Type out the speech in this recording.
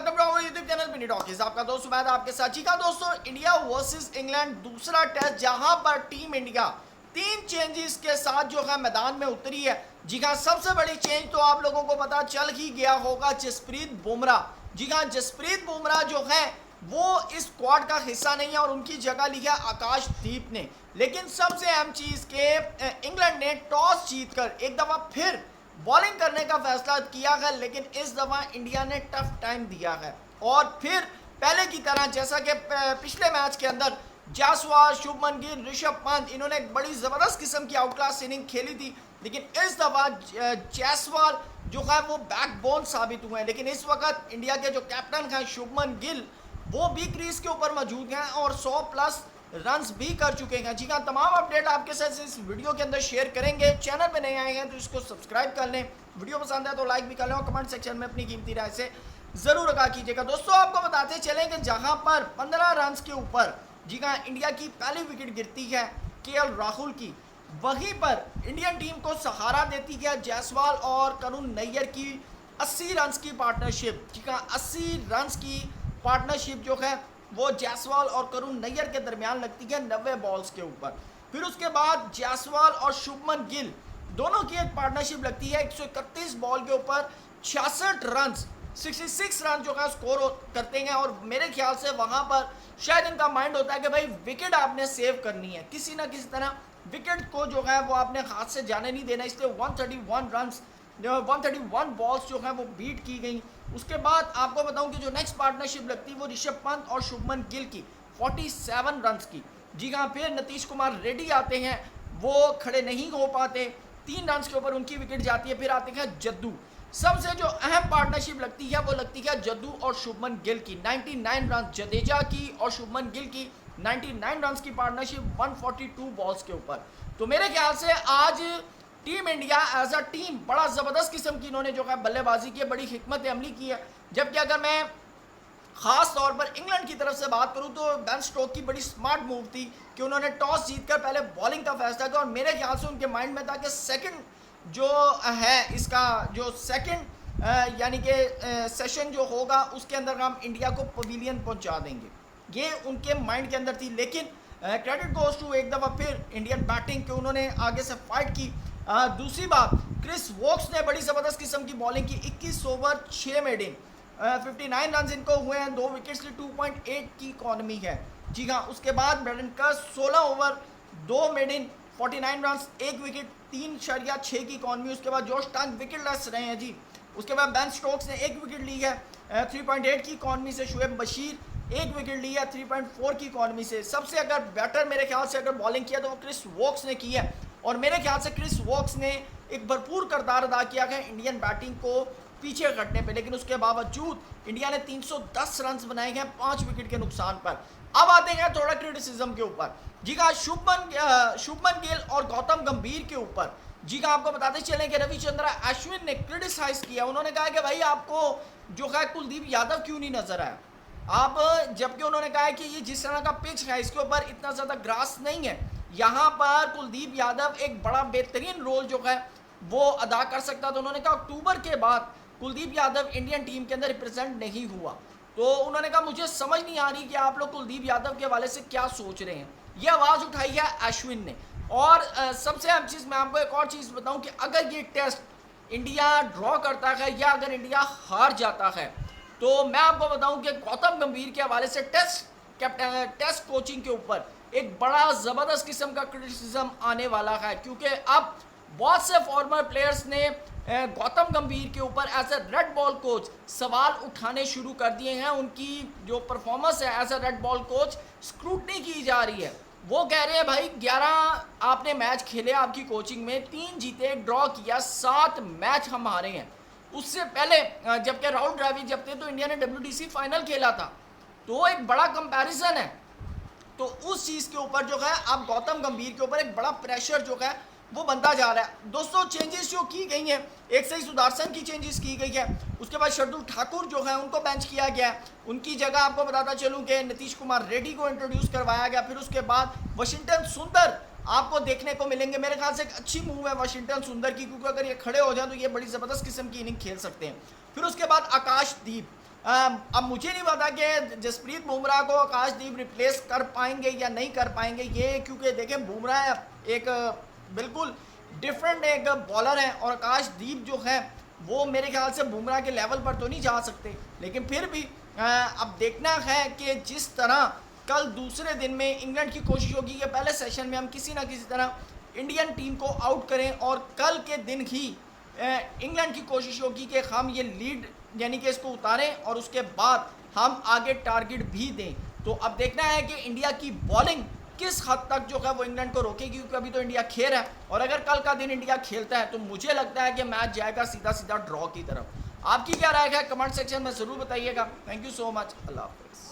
Welcome to our YouTube channel Mini Talkies. आपका दोस्त उमैद आपके साथ। जी का दोस्तों, इंडिया वर्सेस इंग्लैंड दूसरा टेस्ट, जहां पर टीम इंडिया 3 चेंजेस के साथ जो है मैदान में उतरी है। जी हाँ, सबसे बड़ी चेंज तो आप लोगों को पता चल ही गया होगा, जसप्रीत बुमराह। जी हाँ, जसप्रीत बुमराह जो है वो इस स्क्वाड का हिस्सा नहीं है और उनकी जगह ली है आकाशदीप ने। लेकिन सबसे अहम चीज के इंग्लैंड ने टॉस जीतकर एक दफा फिर बॉलिंग करने का फैसला किया है, लेकिन इस दफा इंडिया ने टफ टाइम दिया है और फिर पहले की तरह जैसा कि पिछले मैच के अंदर जायसवाल, शुभमन गिल, ऋषभ पंत इन्होंने एक बड़ी जबरदस्त किस्म की आउटक्लास इनिंग खेली थी, लेकिन इस दफा जायसवाल जो है वो बैकबोन साबित हुए हैं। लेकिन इस वक्त इंडिया के जो कैप्टन हैं शुभमन गिल, वो भी क्रीज के ऊपर मौजूद हैं और 100 प्लस रन्स भी कर चुके हैं। जी हाँ, तमाम अपडेट आपके साथ इस वीडियो के अंदर शेयर करेंगे। चैनल पे नए आए हैं तो इसको सब्सक्राइब कर लें, वीडियो पसंद है तो लाइक भी कर लें और कमेंट सेक्शन में अपनी कीमती राय से जरूर आगाह कीजिएगा। दोस्तों, आपको बताते चलें कि जहां पर 15 रन के ऊपर जी हाँ इंडिया की पहली विकेट गिरती है केएल राहुल की, वहीं पर इंडियन टीम को सहारा देती है जायसवाल और करुण नैयर की 80 रन की पार्टनरशिप। जी हाँ, 80 रन की पार्टनरशिप जो है वो जायसवाल और करुण नैयर के दरमियान लगती है 90 बॉल्स के ऊपर। फिर उसके बाद जायसवाल और शुभमन गिल दोनों की एक पार्टनरशिप लगती है 131 बॉल के ऊपर 66 रन, 66 रन जो है स्कोर करते हैं। और मेरे ख्याल से वहां पर शायद इनका माइंड होता है कि भाई विकेट आपने सेव करनी है, किसी ना किसी तरह विकेट को जो है वो आपने हाथ से जाने नहीं देना, इसलिए 131 रन 131 बॉल्स जो है वो बीट की गई। उसके बाद आपको बताऊं कि जो नेक्स्ट पार्टनरशिप लगती है वो ऋषभ पंत और शुभमन गिल की 47 रन की। जी हाँ, फिर नीतीश कुमार रेड्डी आते हैं, वो खड़े नहीं हो पाते, 3 रन के ऊपर उनकी विकेट जाती है। फिर आते हैं जद्दू, सबसे जो अहम पार्टनरशिप लगती है वो लगती है जद्दू और शुभमन गिल की, 99 रन जडेजा की और शुभमन गिल की 99 रन की पार्टनरशिप 142 बॉल्स के ऊपर। तो मेरे ख्याल से आज team India as a team बड़ा ज़बरदस्त किस्म की इन्होंने जो है बल्लेबाजी की, बड़ी हिकमत अमली की है। जबकि अगर मैं ख़ास तौर पर इंग्लैंड की तरफ से बात करूं तो बेन स्टोक्स की बड़ी स्मार्ट मूव थी कि उन्होंने टॉस जीतकर पहले बॉलिंग का फैसला किया और मेरे ख्याल से उनके माइंड में था कि सेकंड जो है इसका जो सेकंड यानी कि सेशन जो होगा उसके अंदर हम इंडिया को पवेलियन पहुंचा देंगे, ये उनके माइंड के अंदर थी। लेकिन क्रेडिट गोज टू एक दफ़ा फिर इंडियन बैटिंग के, उन्होंने आगे से फाइट की। दूसरी बात, क्रिस वोक्स ने बड़ी ज़बरदस्त किस्म की बॉलिंग की, 21 ओवर 6 मेडिन, 59 रन इनको हुए हैं, 2 विकेट्स की 2.8 की इकॉनमी है। जी हाँ, उसके बाद ब्रेडन का 16 ओवर 2 मेडिन 49 रन, 1 विकेट 3.6 की इकॉनमी। उसके बाद जोश टंग विकेट लेस रहे हैं जी। उसके बाद बेन स्टोक्स ने 1 विकेट ली है 3.8 की इकॉनमी से। शुएब बशीर 1 विकेट ली है 3.4 की इकॉनमी से। सबसे अगर बेटर मेरे ख्याल से अगर बॉलिंग किया तो वो क्रिस वोक्स ने की है और मेरे ख्याल से क्रिस वोक्स ने एक भरपूर किरदार अदा किया है इंडियन बैटिंग को पीछे करने पे। लेकिन उसके बावजूद इंडिया ने 310 रन बनाए हैं 5 विकेट के नुकसान पर। अब आते हैं थोड़ा क्रिटिसिज्म के ऊपर। जी का शुभमन गिल और गौतम गंभीर के ऊपर। जी का आपको बताते चलें कि रविचंद्र अश्विन ने क्रिटिसाइज किया, उन्होंने कहा कि भाई आपको जो है कुलदीप यादव क्यों नहीं नजर आया आप, जबकि उन्होंने कहा है कि ये जिस तरह का पिच है इसके ऊपर इतना ज़्यादा ग्रास नहीं है, यहाँ पर कुलदीप यादव एक बड़ा बेहतरीन रोल जो है वो अदा कर सकता था। उन्होंने कहा अक्टूबर के बाद कुलदीप यादव इंडियन टीम के अंदर रिप्रेजेंट नहीं हुआ, तो उन्होंने कहा मुझे समझ नहीं आ रही कि आप लोग कुलदीप यादव के हवाले से क्या सोच रहे हैं। ये आवाज़ उठाई है अश्विन ने। और सबसे अहम चीज़ मैं आपको एक और चीज़ बताऊं कि अगर ये टेस्ट इंडिया ड्रॉ करता है या अगर इंडिया हार जाता है तो मैं आपको बताऊं कि गौतम गंभीर के हवाले से टेस्ट कोचिंग के ऊपर एक बड़ा ज़बरदस्त किस्म का क्रिटिसिज्म आने वाला है, क्योंकि अब बहुत से फॉर्मर प्लेयर्स ने गौतम गंभीर के ऊपर as a red ball coach सवाल उठाने शुरू कर दिए हैं। उनकी जो परफॉर्मेंस है as a red ball coach scrutiny की जा रही है। वो कह रहे हैं भाई 11 आपने मैच खेले आपकी कोचिंग में, 3 जीते, ड्रॉ किया, 7 मैच हम हारे हैं। उससे पहले जबकि राहुल द्रविड़ जब थे तो इंडिया ने WTC फाइनल खेला था, तो एक बड़ा कंपैरिजन है। तो उस चीज़ के ऊपर जो है अब गौतम गंभीर के ऊपर एक बड़ा प्रेशर जो है वो बनता जा रहा है। दोस्तों, चेंजेस जो की गई हैं, एक सही सुदर्शन की चेंजेस की गई है। उसके बाद शार्दुल ठाकुर जो है उनको बेंच किया गया है, उनकी जगह आपको बताता चलूँ कि नीतीश कुमार रेड्डी को इंट्रोड्यूस करवाया गया। फिर उसके बाद वाशिंगटन सुंदर आपको देखने को मिलेंगे। मेरे ख्याल से एक अच्छी मूव है वाशिंगटन सुंदर की, क्योंकि अगर ये खड़े हो जाए तो ये बड़ी ज़बरदस्त किस्म की इनिंग खेल सकते हैं। फिर उसके बाद आकाशदीप, अब मुझे नहीं पता कि जसप्रीत बुमराह को आकाशदीप रिप्लेस कर पाएंगे या नहीं कर पाएंगे ये, क्योंकि देखें बुमराह एक बिल्कुल डिफरेंट एक बॉलर है और आकाशदीप जो है वो मेरे ख्याल से बुमराह के लेवल पर तो नहीं जा सकते, लेकिन फिर भी अब देखना है कि जिस तरह कल दूसरे दिन में इंग्लैंड की कोशिश होगी कि पहले सेशन में हम किसी ना किसी तरह इंडियन टीम को आउट करें और कल के दिन ही इंग्लैंड की कोशिश होगी कि हम ये लीड यानी कि इसको उतारें और उसके बाद हम आगे टारगेट भी दें। तो अब देखना है कि इंडिया की बॉलिंग किस हद तक जो है वो इंग्लैंड को रोकेगी, क्योंकि अभी तो इंडिया खेल है और अगर कल का दिन इंडिया खेलता है तो मुझे लगता है कि मैच जाएगा सीधा सीधा ड्रॉ की तरफ। आपकी क्या राय है कमेंट सेक्शन में ज़रूर बताइएगा। थैंक यू सो मच, अल्लाह हाफिज़।